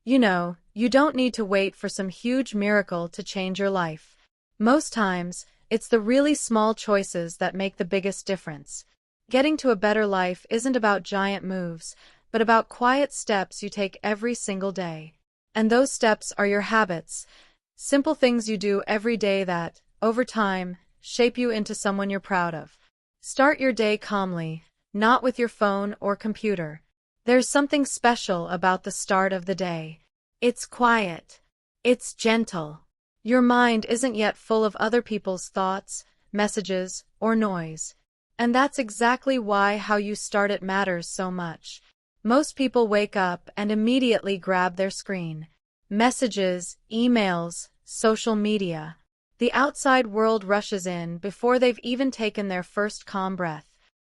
You don't need to wait for some huge miracle to change your life. Most times, it's the really small choices that make the biggest difference. Getting to a better life isn't about giant moves, but about quiet steps you take every single day. And those steps are your habits, simple things you do every day that, over time, shape you into someone you're proud of. Start your day calmly, not with your phone or computer. There's something special about the start of the day. It's quiet. It's gentle. Your mind isn't yet full of other people's thoughts, messages, or noise. And that's exactly why how you start it matters so much. Most people wake up and immediately grab their screen. Messages, emails, social media. The outside world rushes in before they've even taken their first calm breath.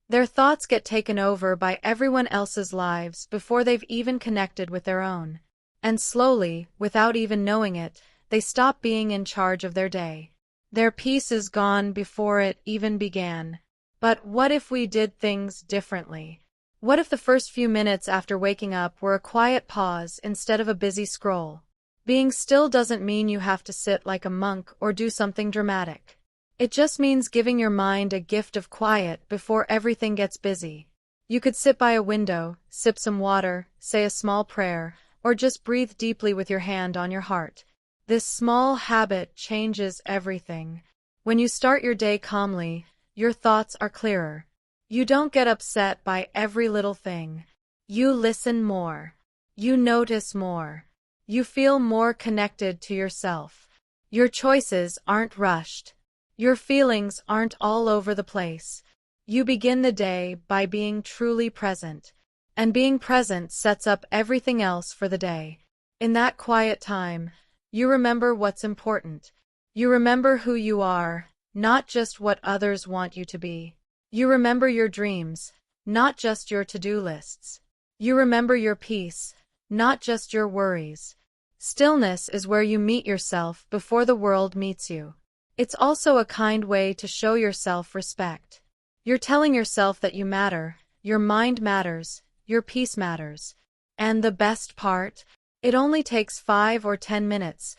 Their thoughts get taken over by everyone else's lives before they've even connected with their own. And slowly, without even knowing it, they stop being in charge of their day. Their peace is gone before it even began. But what if we did things differently? What if the first few minutes after waking up were a quiet pause instead of a busy scroll? Being still doesn't mean you have to sit like a monk or do something dramatic. It just means giving your mind a gift of quiet before everything gets busy. You could sit by a window, sip some water, say a small prayer, or just breathe deeply with your hand on your heart. This small habit changes everything. When you start your day calmly, your thoughts are clearer. You don't get upset by every little thing. You listen more. You notice more. You feel more connected to yourself. Your choices aren't rushed. Your feelings aren't all over the place. You begin the day by being truly present. And being present sets up everything else for the day. In that quiet time, you remember what's important. You remember who you are, not just what others want you to be. You remember your dreams, not just your to-do lists. You remember your peace, not just your worries. Stillness is where you meet yourself before the world meets you. It's also a kind way to show yourself respect. You're telling yourself that you matter, your mind matters, your peace matters. And the best part? It only takes 5 or 10 minutes.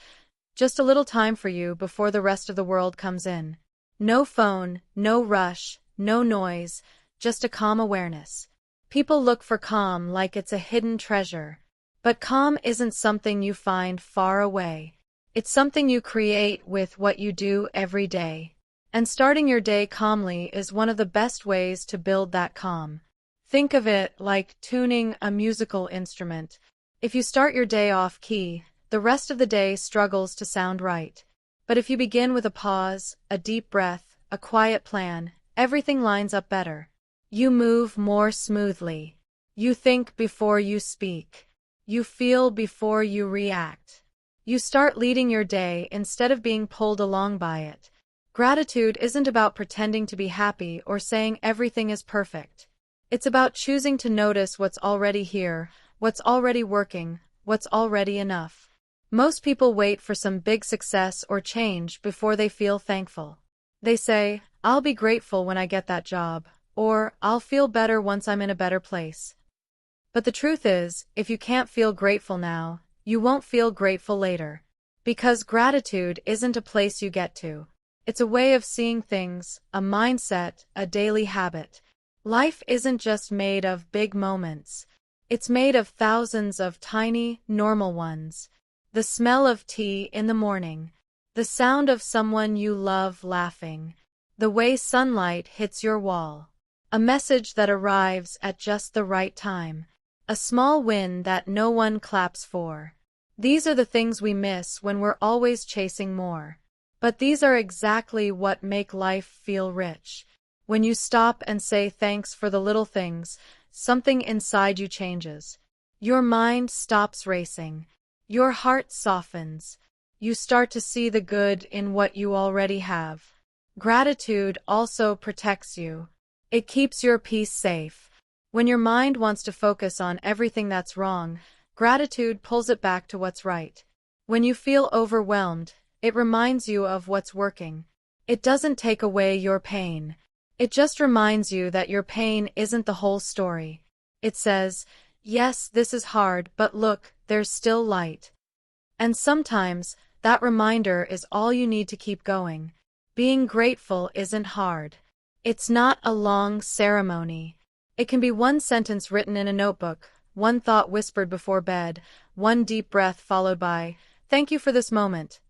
Just a little time for you before the rest of the world comes in. No phone, no rush, no noise, just a calm awareness. People look for calm like it's a hidden treasure. But calm isn't something you find far away. It's something you create with what you do every day. And starting your day calmly is one of the best ways to build that calm. Think of it like tuning a musical instrument. If you start your day off key, the rest of the day struggles to sound right. But if you begin with a pause, a deep breath, a quiet plan, everything lines up better. You move more smoothly. You think before you speak. You feel before you react. You start leading your day instead of being pulled along by it. Gratitude isn't about pretending to be happy or saying everything is perfect. It's about choosing to notice what's already here, what's already working, what's already enough. Most people wait for some big success or change before they feel thankful. They say, I'll be grateful when I get that job, or I'll feel better once I'm in a better place. But the truth is, if you can't feel grateful now, you won't feel grateful later. Because gratitude isn't a place you get to. It's a way of seeing things, a mindset, a daily habit. Life isn't just made of big moments. It's made of thousands of tiny, normal ones. The smell of tea in the morning. The sound of someone you love laughing. The way sunlight hits your wall. A message that arrives at just the right time. A small win that no one claps for. These are the things we miss when we're always chasing more. But these are exactly what make life feel rich. When you stop and say thanks for the little things, something inside you changes. Your mind stops racing. Your heart softens. You start to see the good in what you already have. Gratitude also protects you. It keeps your peace safe. When your mind wants to focus on everything that's wrong, gratitude pulls it back to what's right. When you feel overwhelmed, it reminds you of what's working. It doesn't take away your pain. It just reminds you that your pain isn't the whole story. It says, Yes, this is hard, but look, there's still light. And sometimes, that reminder is all you need to keep going. Being grateful isn't hard. It's not a long ceremony. It can be one sentence written in a notebook, one thought whispered before bed, one deep breath followed by, "Thank you for this moment."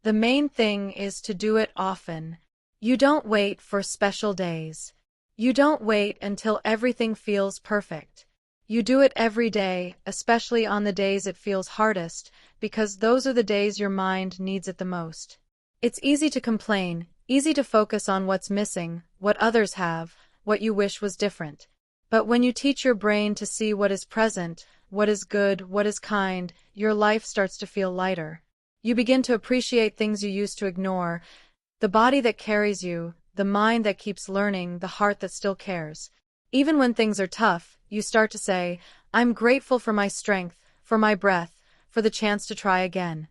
The main thing is to do it often. You don't wait for special days. You don't wait until everything feels perfect. You do it every day, especially on the days it feels hardest, because those are the days your mind needs it the most. It's easy to complain, easy to focus on what's missing, what others have, what you wish was different. But when you teach your brain to see what is present, what is good, what is kind, your life starts to feel lighter. You begin to appreciate things you used to ignore, the body that carries you, the mind that keeps learning, the heart that still cares. Even when things are tough, you start to say, "I'm grateful for my strength, for my breath, for the chance to try again."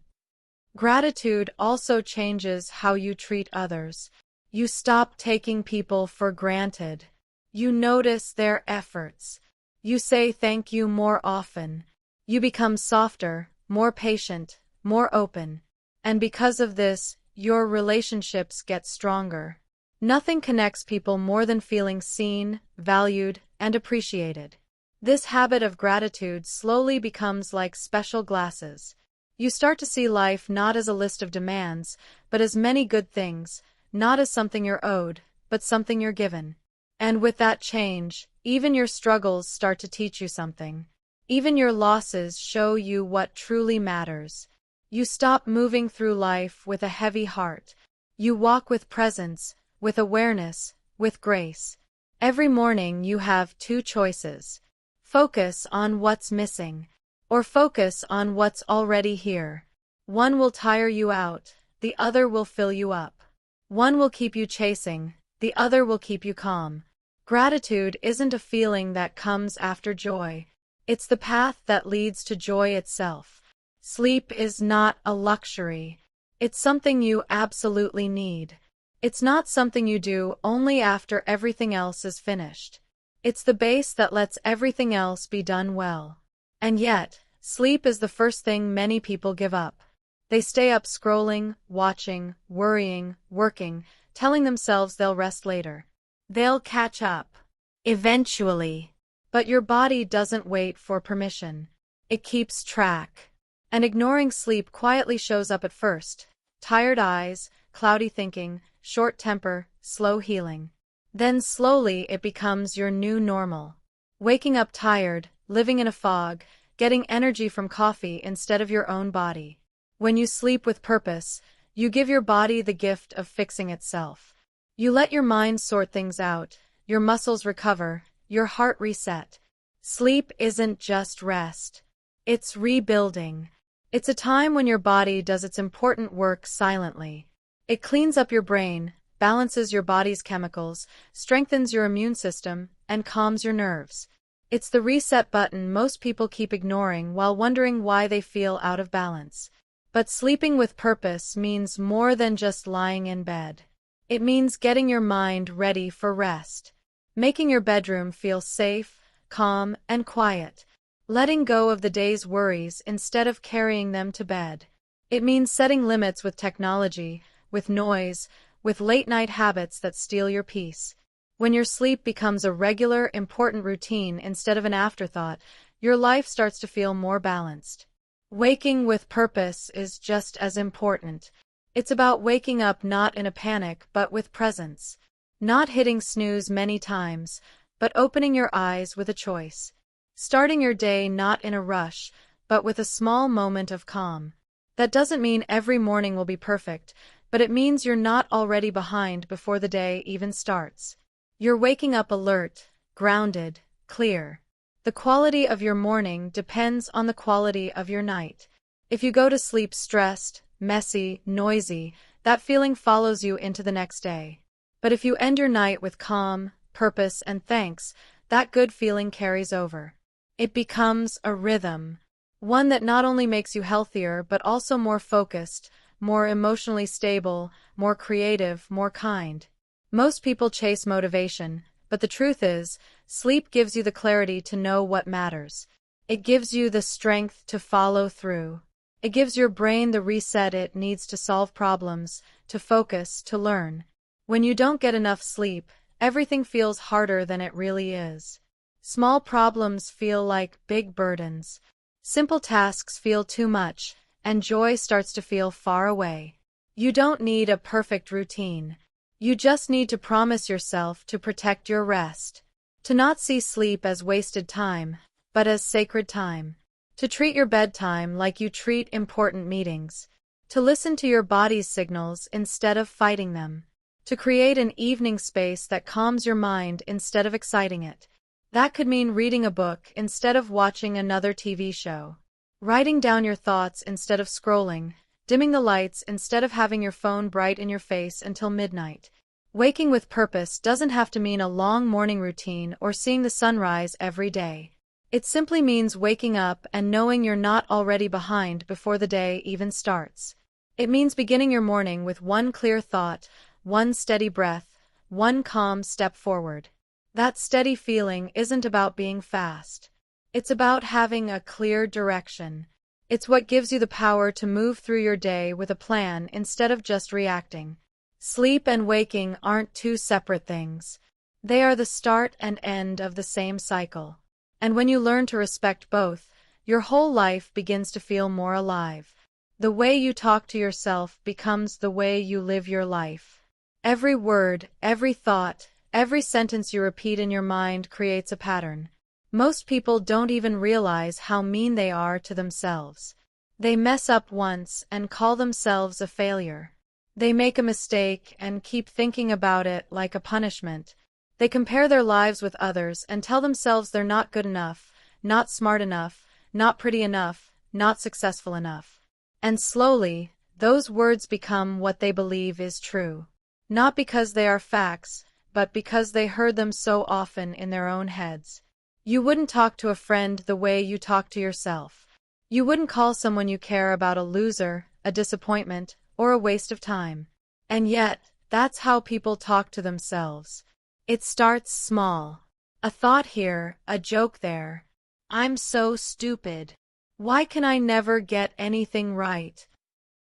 Gratitude also changes how you treat others. You stop taking people for granted. You notice their efforts. You say thank you more often. You become softer, more patient, more open. And because of this, your relationships get stronger. Nothing connects people more than feeling seen, valued, and appreciated. This habit of gratitude slowly becomes like special glasses. You start to see life not as a list of demands, but as many good things, not as something you're owed, but something you're given. And with that change, even your struggles start to teach you something. Even your losses show you what truly matters. You stop moving through life with a heavy heart. You walk with presence, with awareness, with grace. Every morning you have two choices. Focus on what's missing, or focus on what's already here. One will tire you out, the other will fill you up. One will keep you chasing, the other will keep you calm. Gratitude isn't a feeling that comes after joy. It's the path that leads to joy itself. Sleep is not a luxury. It's something you absolutely need. It's not something you do only after everything else is finished. It's the base that lets everything else be done well. And yet, sleep is the first thing many people give up. They stay up scrolling, watching, worrying, working, telling themselves they'll rest later. They'll catch up. Eventually. But your body doesn't wait for permission. It keeps track. And ignoring sleep quietly shows up at first. Tired eyes, cloudy thinking, short temper, slow healing. Then slowly it becomes your new normal. Waking up tired, living in a fog, getting energy from coffee instead of your own body. When you sleep with purpose, you give your body the gift of fixing itself. You let your mind sort things out, your muscles recover, your heart reset. Sleep isn't just rest. It's rebuilding. It's a time when your body does its important work silently. It cleans up your brain, balances your body's chemicals, strengthens your immune system, and calms your nerves. It's the reset button most people keep ignoring while wondering why they feel out of balance. But sleeping with purpose means more than just lying in bed. It means getting your mind ready for rest. Making your bedroom feel safe, calm, and quiet. Letting go of the day's worries instead of carrying them to bed. It means setting limits with technology, with noise, with late-night habits that steal your peace. When your sleep becomes a regular, important routine instead of an afterthought, your life starts to feel more balanced. Waking with purpose is just as important. It's about waking up not in a panic but with presence. Not hitting snooze many times, but opening your eyes with a choice. Starting your day not in a rush, but with a small moment of calm. That doesn't mean every morning will be perfect, but it means you're not already behind before the day even starts. You're waking up alert, grounded, clear. The quality of your morning depends on the quality of your night. If you go to sleep stressed, messy, noisy, that feeling follows you into the next day. But if you end your night with calm, purpose, and thanks, that good feeling carries over. It becomes a rhythm. One that not only makes you healthier but also more focused, more emotionally stable, more creative, more kind. Most people chase motivation, but the truth is, sleep gives you the clarity to know what matters. It gives you the strength to follow through. It gives your brain the reset it needs to solve problems, to focus, to learn. When you don't get enough sleep, everything feels harder than it really is. Small problems feel like big burdens. Simple tasks feel too much, and joy starts to feel far away. You don't need a perfect routine. You just need to promise yourself to protect your rest. To not see sleep as wasted time, but as sacred time. To treat your bedtime like you treat important meetings. To listen to your body's signals instead of fighting them. To create an evening space that calms your mind instead of exciting it. That could mean reading a book instead of watching another TV show. Writing down your thoughts instead of scrolling. Dimming the lights instead of having your phone bright in your face until midnight. Waking with purpose doesn't have to mean a long morning routine or seeing the sunrise every day. It simply means waking up and knowing you're not already behind before the day even starts. It means beginning your morning with one clear thought, one steady breath, one calm step forward. That steady feeling isn't about being fast. It's about having a clear direction. It's what gives you the power to move through your day with a plan instead of just reacting. Sleep and waking aren't two separate things. They are the start and end of the same cycle. And when you learn to respect both, your whole life begins to feel more alive. The way you talk to yourself becomes the way you live your life. Every word, every thought, every sentence you repeat in your mind creates a pattern. Most people don't even realize how mean they are to themselves. They mess up once and call themselves a failure. They make a mistake and keep thinking about it like a punishment. They compare their lives with others and tell themselves they're not good enough, not smart enough, not pretty enough, not successful enough. And slowly, those words become what they believe is true. Not because they are facts, but because they heard them so often in their own heads. You wouldn't talk to a friend the way you talk to yourself. You wouldn't call someone you care about a loser, a disappointment, or a waste of time. And yet, that's how people talk to themselves. It starts small. A thought here, a joke there. I'm so stupid. Why can I never get anything right?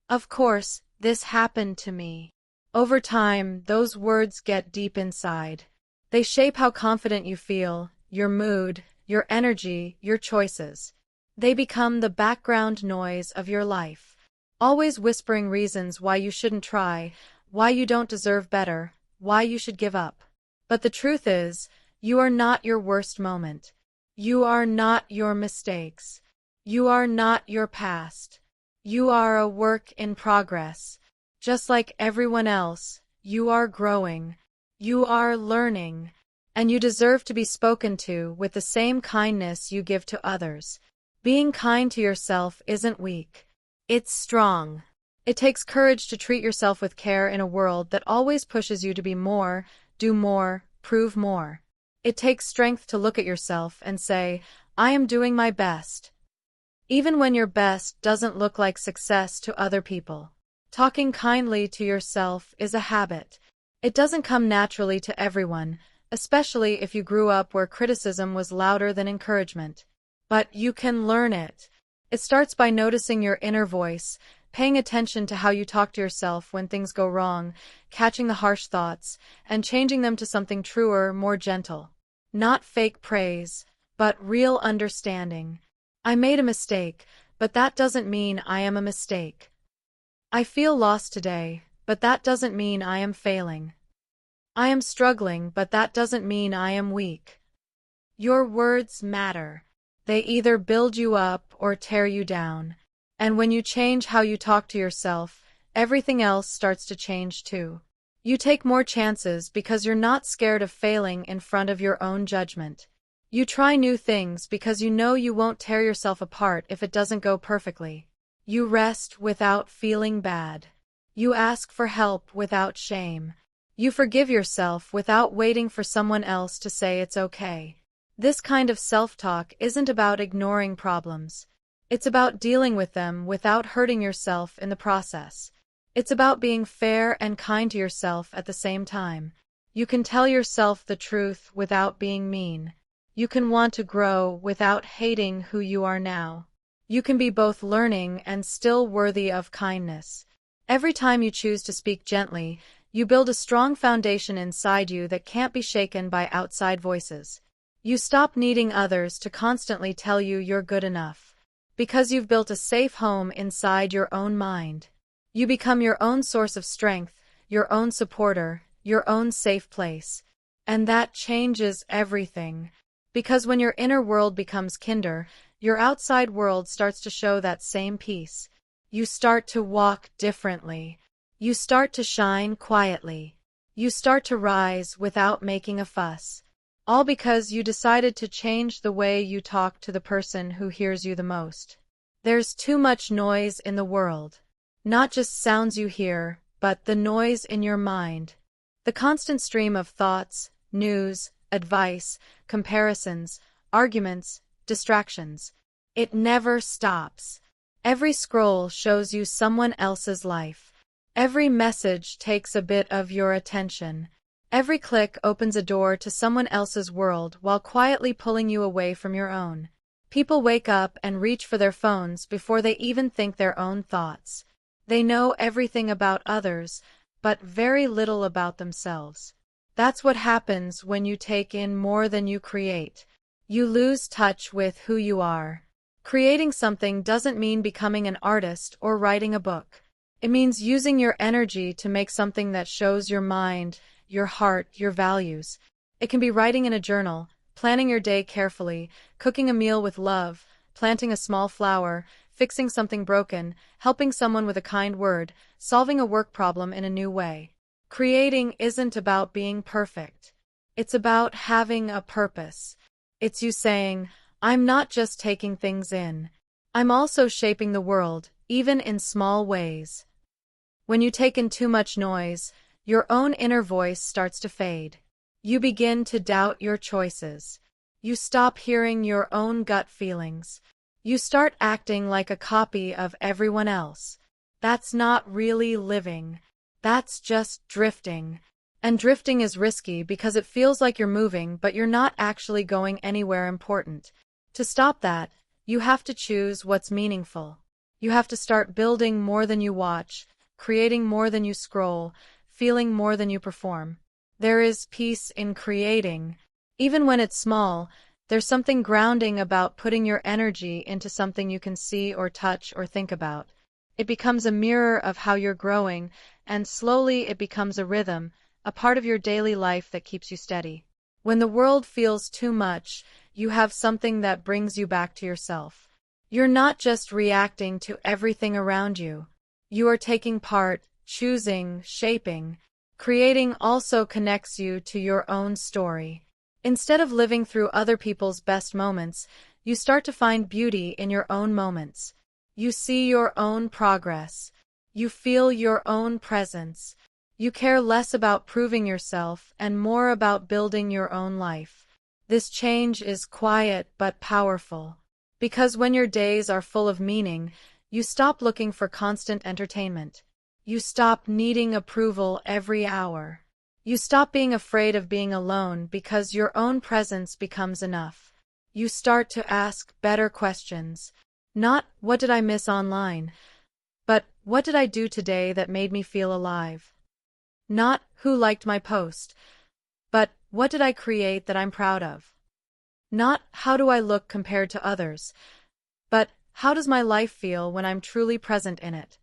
Of course, this happened to me. Over time, those words get deep inside. They shape how confident you feel, your mood, your energy, your choices. They become the background noise of your life, always whispering reasons why you shouldn't try, why you don't deserve better, why you should give up. But the truth is, you are not your worst moment. You are not your mistakes. You are not your past. You are a work in progress. Just like everyone else, you are growing. You are learning. And you deserve to be spoken to with the same kindness you give to others. Being kind to yourself isn't weak. It's strong. It takes courage to treat yourself with care in a world that always pushes you to be more, do more, prove more. It takes strength to look at yourself and say, I am doing my best. Even when your best doesn't look like success to other people. Talking kindly to yourself is a habit. It doesn't come naturally to everyone, especially if you grew up where criticism was louder than encouragement. But you can learn it. It starts by noticing your inner voice, paying attention to how you talk to yourself when things go wrong, catching the harsh thoughts, and changing them to something truer, more gentle. Not fake praise, but real understanding. I made a mistake, but that doesn't mean I am a mistake. I feel lost today, but that doesn't mean I am failing. I am struggling, but that doesn't mean I am weak. Your words matter. They either build you up or tear you down. And when you change how you talk to yourself, everything else starts to change too. You take more chances because you're not scared of failing in front of your own judgment. You try new things because you know you won't tear yourself apart if it doesn't go perfectly. You rest without feeling bad. You ask for help without shame. You forgive yourself without waiting for someone else to say it's okay. This kind of self-talk isn't about ignoring problems. It's about dealing with them without hurting yourself in the process. It's about being fair and kind to yourself at the same time. You can tell yourself the truth without being mean. You can want to grow without hating who you are now. You can be both learning and still worthy of kindness. Every time you choose to speak gently, you build a strong foundation inside you that can't be shaken by outside voices. You stop needing others to constantly tell you you're good enough. Because you've built a safe home inside your own mind. You become your own source of strength, your own supporter, your own safe place. And that changes everything. Because when your inner world becomes kinder, your outside world starts to show that same peace. You start to walk differently. You start to shine quietly. You start to rise without making a fuss. All because you decided to change the way you talk to the person who hears you the most. There's too much noise in the world. Not just sounds you hear, but the noise in your mind. The constant stream of thoughts, news, advice, comparisons, arguments, distractions. It never stops. Every scroll shows you someone else's life. Every message takes a bit of your attention. Every click opens a door to someone else's world while quietly pulling you away from your own. People wake up and reach for their phones before they even think their own thoughts. They know everything about others, but very little about themselves. That's what happens when you take in more than you create. You lose touch with who you are. Creating something doesn't mean becoming an artist or writing a book. It means using your energy to make something that shows your mind, your heart, your values. It can be writing in a journal, planning your day carefully, cooking a meal with love, planting a small flower, fixing something broken, helping someone with a kind word, solving a work problem in a new way. Creating isn't about being perfect. It's about having a purpose. It's you saying, I'm not just taking things in. I'm also shaping the world, even in small ways. When you take in too much noise, your own inner voice starts to fade. You begin to doubt your choices. You stop hearing your own gut feelings. You start acting like a copy of everyone else. That's not really living. That's just drifting. And drifting is risky because it feels like you're moving, but you're not actually going anywhere important. To stop that, you have to choose what's meaningful. You have to start building more than you watch, creating more than you scroll, feeling more than you perform. There is peace in creating. Even when it's small, there's something grounding about putting your energy into something you can see or touch or think about. It becomes a mirror of how you're growing, and slowly it becomes a rhythm, a part of your daily life that keeps you steady. When the world feels too much, you have something that brings you back to yourself. You're not just reacting to everything around you. You are taking part, choosing, shaping. Creating also connects you to your own story. Instead of living through other people's best moments, you start to find beauty in your own moments. You see your own progress. You feel your own presence. You care less about proving yourself and more about building your own life. This change is quiet but powerful. Because when your days are full of meaning, you stop looking for constant entertainment. You stop needing approval every hour. You stop being afraid of being alone because your own presence becomes enough. You start to ask better questions. Not, what did I miss online? But, what did I do today that made me feel alive? Not, who liked my post? But, what did I create that I'm proud of? Not, how do I look compared to others? But, how does my life feel when I'm truly present in it?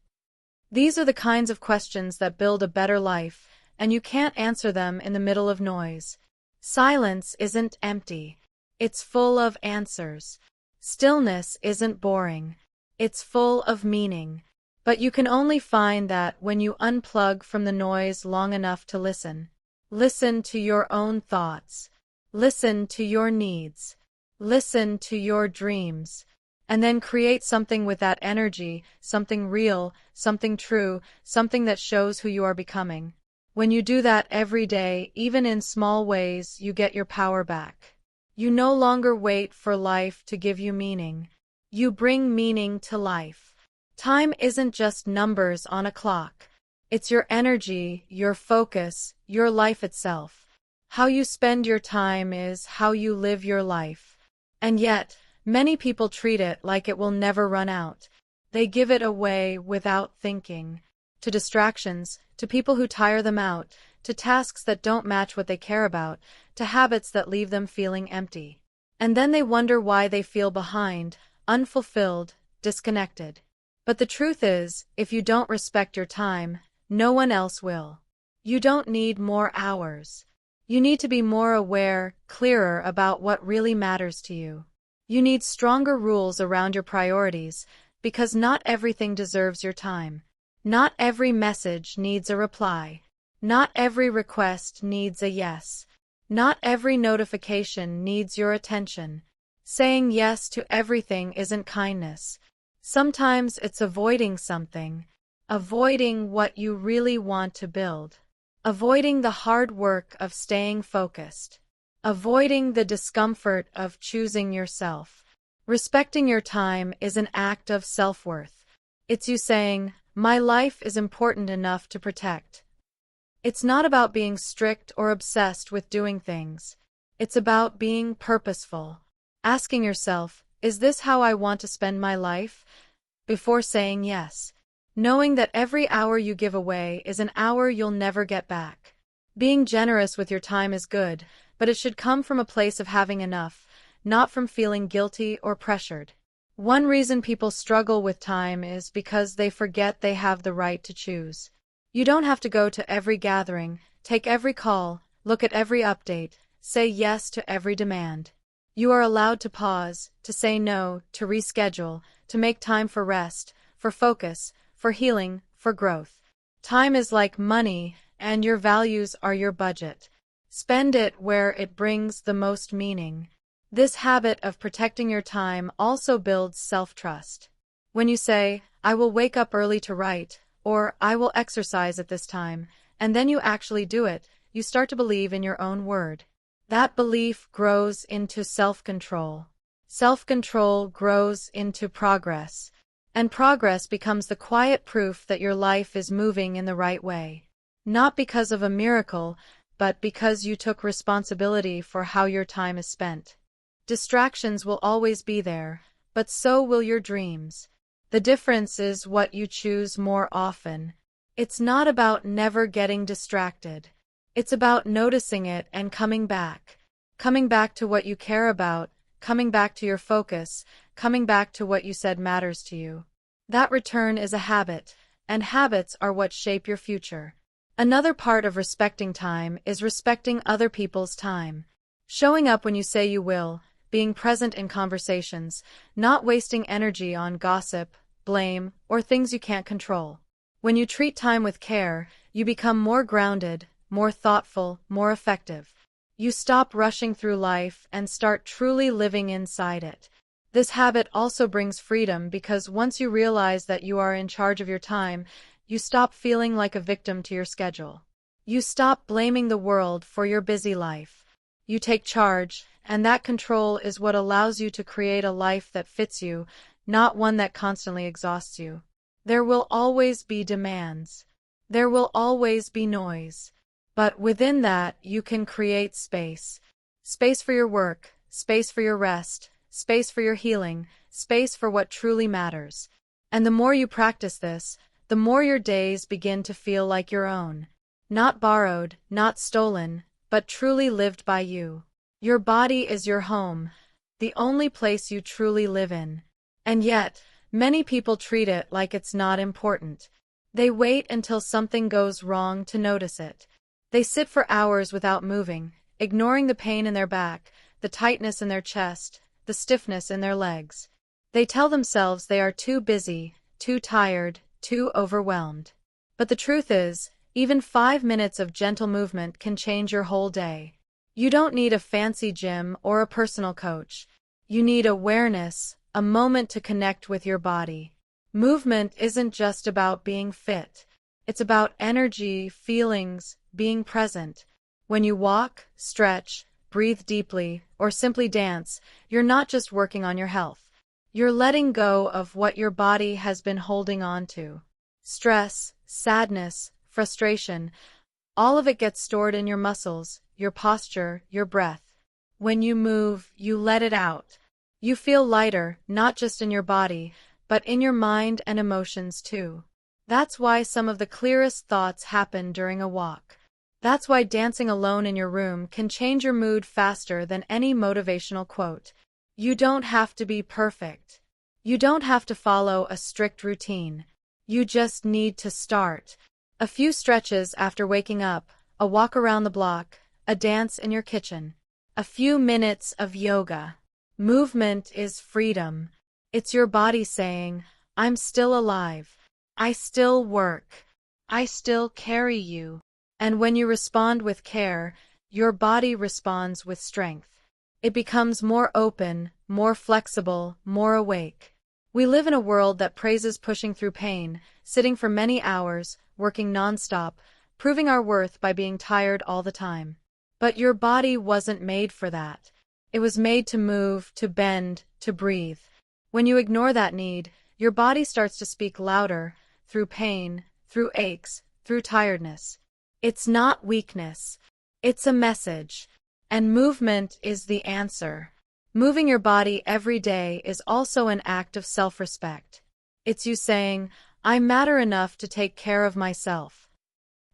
These are the kinds of questions that build a better life, and you can't answer them in the middle of noise. Silence isn't empty. It's full of answers. Stillness isn't boring. It's full of meaning. But you can only find that when you unplug from the noise long enough to listen. Listen to your own thoughts. Listen to your needs. Listen to your dreams. And then create something with that energy, something real, something true, something that shows who you are becoming. When you do that every day, even in small ways, you get your power back. You no longer wait for life to give you meaning. You bring meaning to life. Time isn't just numbers on a clock. It's your energy, your focus, your life itself. How you spend your time is how you live your life. And yet, many people treat it like it will never run out. They give it away without thinking. To distractions, to people who tire them out, to tasks that don't match what they care about, to habits that leave them feeling empty. And then they wonder why they feel behind, unfulfilled, disconnected. But the truth is, if you don't respect your time, no one else will. You don't need more hours. You need to be more aware, clearer about what really matters to you. You need stronger rules around your priorities, because not everything deserves your time. Not every message needs a reply. Not every request needs a yes. Not every notification needs your attention. Saying yes to everything isn't kindness. Sometimes it's avoiding something. Avoiding what you really want to build. Avoiding the hard work of staying focused. Avoiding the discomfort of choosing yourself. Respecting your time is an act of self-worth. It's you saying, my life is important enough to protect. It's not about being strict or obsessed with doing things. It's about being purposeful. Asking yourself, is this how I want to spend my life? Before saying yes. Knowing that every hour you give away is an hour you'll never get back. Being generous with your time is good, but it should come from a place of having enough, not from feeling guilty or pressured. One reason people struggle with time is because they forget they have the right to choose. You don't have to go to every gathering, take every call, look at every update, say yes to every demand. You are allowed to pause, to say no, to reschedule, to make time for rest, for focus, for healing, for growth. Time is like money, and your values are your budget. Spend it where it brings the most meaning. This habit of protecting your time also builds self-trust. When you say, I will wake up early to write, or I will exercise at this time, and then you actually do it, you start to believe in your own word. That belief grows into self-control. Self-control grows into progress. And progress becomes the quiet proof that your life is moving in the right way. Not because of a miracle, but because you took responsibility for how your time is spent. Distractions will always be there, but so will your dreams. The difference is what you choose more often. It's not about never getting distracted. It's about noticing it and coming back. Coming back to what you care about, coming back to your focus, coming back to what you said matters to you. That return is a habit, and habits are what shape your future. Another part of respecting time is respecting other people's time. Showing up when you say you will, being present in conversations, not wasting energy on gossip, blame, or things you can't control. When you treat time with care, you become more grounded, more thoughtful, more effective. You stop rushing through life and start truly living inside it. This habit also brings freedom because once you realize that you are in charge of your time, you stop feeling like a victim to your schedule. You stop blaming the world for your busy life. You take charge, and that control is what allows you to create a life that fits you, not one that constantly exhausts you. There will always be demands. There will always be noise. But within that, you can create space. Space for your work, space for your rest, space for your healing, space for what truly matters. And the more you practice this, the more your days begin to feel like your own. Not borrowed, not stolen, but truly lived by you. Your body is your home, the only place you truly live in. And yet, many people treat it like it's not important. They wait until something goes wrong to notice it. They sit for hours without moving, ignoring the pain in their back, the tightness in their chest, the stiffness in their legs. They tell themselves they are too busy, too tired, too overwhelmed. But the truth is, even 5 minutes of gentle movement can change your whole day. You don't need a fancy gym or a personal coach. You need awareness, a moment to connect with your body. Movement isn't just about being fit. It's about energy, feelings, being present. When you walk, stretch, breathe deeply, or simply dance, you're not just working on your health. You're letting go of what your body has been holding on to. Stress, sadness, frustration, all of it gets stored in your muscles, your posture, your breath. When you move, you let it out. You feel lighter, not just in your body, but in your mind and emotions too. That's why some of the clearest thoughts happen during a walk. That's why dancing alone in your room can change your mood faster than any motivational quote. You don't have to be perfect. You don't have to follow a strict routine. You just need to start. A few stretches after waking up, a walk around the block, a dance in your kitchen, a few minutes of yoga. Movement is freedom. It's your body saying, I'm still alive. I still work. I still carry you. And when you respond with care, your body responds with strength. It becomes more open, more flexible, more awake. We live in a world that praises pushing through pain, sitting for many hours, working nonstop, proving our worth by being tired all the time. But your body wasn't made for that. It was made to move, to bend, to breathe. When you ignore that need, your body starts to speak louder, through pain, through aches, through tiredness. It's not weakness. It's a message. And movement is the answer. Moving your body every day is also an act of self-respect. It's you saying, I matter enough to take care of myself.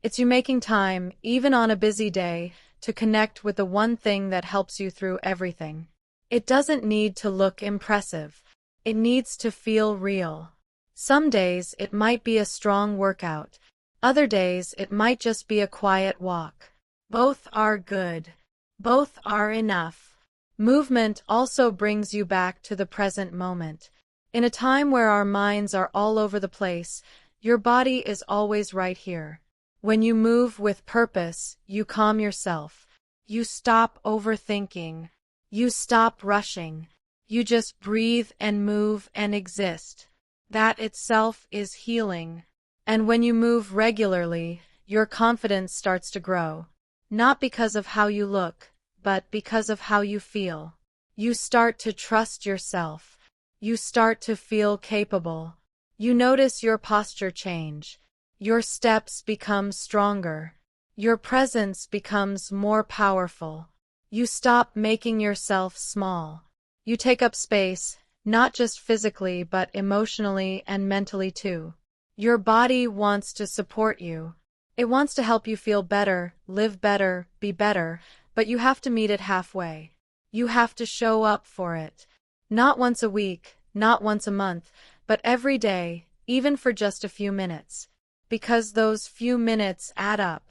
It's you making time, even on a busy day, to connect with the one thing that helps you through everything. It doesn't need to look impressive. It needs to feel real. Some days it might be a strong workout. Other days it might just be a quiet walk. Both are good. Both are enough. Movement also brings you back to the present moment. In a time where our minds are all over the place, your body is always right here. When you move with purpose, you calm yourself. You stop overthinking. You stop rushing. You just breathe and move and exist. That itself is healing. And when you move regularly, your confidence starts to grow. Not because of how you look, but because of how you feel. You start to trust yourself. You start to feel capable. You notice your posture change. Your steps become stronger. Your presence becomes more powerful. You stop making yourself small. You take up space, not just physically but emotionally and mentally too. Your body wants to support you. It wants to help you feel better, live better, be better, but you have to meet it halfway. You have to show up for it. Not once a week, not once a month, but every day, even for just a few minutes. Because those few minutes add up.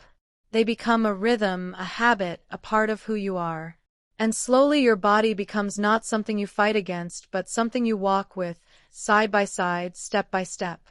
They become a rhythm, a habit, a part of who you are. And slowly your body becomes not something you fight against, but something you walk with, side by side, step by step.